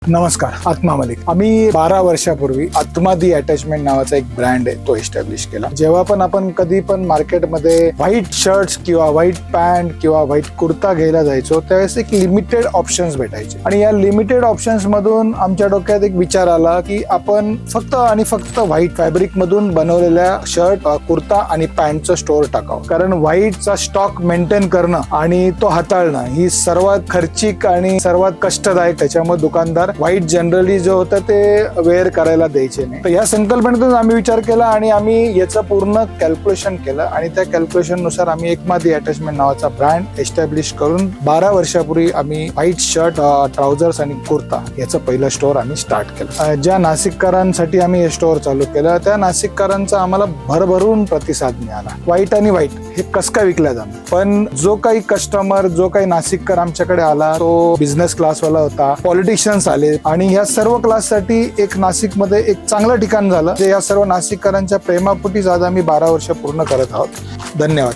नमस्कार, आत्मा मलिक. आम्ही 12 वर्षापूर्वी आत्मा दी अटॅचमेंट नावाचा एक ब्रँड आहे तो एस्टॅब्लिश केला. जेव्हा पण आपण कधी पण मार्केटमध्ये व्हाईट शर्ट्स किंवा व्हाईट पॅन्ट किंवा व्हाईट कुर्ता घ्यायला जायचो त्यावेळेस एक लिमिटेड ऑप्शन्स भेटायचे आणि या लिमिटेड ऑप्शन्स मधून आमच्या डोक्यात एक विचार आला की आपण फक्त आणि फक्त व्हाईट फॅब्रिक मधून बनवलेल्या शर्ट, कुर्ता आणि पॅन्टचं स्टोअर टाकावं. कारण व्हाईटचा स्टॉक मेंटेन करणं आणि तो हाताळणं ही सर्वात खर्चिक आणि सर्वात कष्टदायक. त्याच्यामुळे दुकानदार व्हाईट जनरली जो होतं ते वेअर करायला द्यायचे नाही. तर या संकल्पनेतून आम्ही विचार केला आणि आम्ही याचं पूर्ण कॅल्क्युलेशन केलं आणि त्या कॅल्क्युलेशन नुसार आम्ही आत्मा दी अटॅचमेंट नावाचा ब्रँड एस्टॅब्लिश करून 12 वर्षापूर्वी आम्ही व्हाईट शर्ट, ट्राउझर्स आणि कुर्ता याचं पहिलं स्टोअर आम्ही स्टार्ट केलं. ज्या नाशिककरांसाठी आम्ही हे स्टोअर चालू केलं त्या नाशिककरांचा आम्हाला भरभरून प्रतिसाद मिळाला. व्हाईट आणि व्हाईट हे कसं काय विकल्या जाणार, पण जो काही कस्टमर, जो काही नाशिककर आमच्याकडे आला तो बिझनेस क्लासवाला होता, पॉलिटिशियन्स आले आणि या सर्व क्लाससाठी एक नाशिकमध्ये एक चांगलं ठिकाण झालं. जे या सर्व नाशिककरांच्या प्रेमापोटीच आज आम्ही 12 वर्ष पूर्ण करत आहोत. धन्यवाद.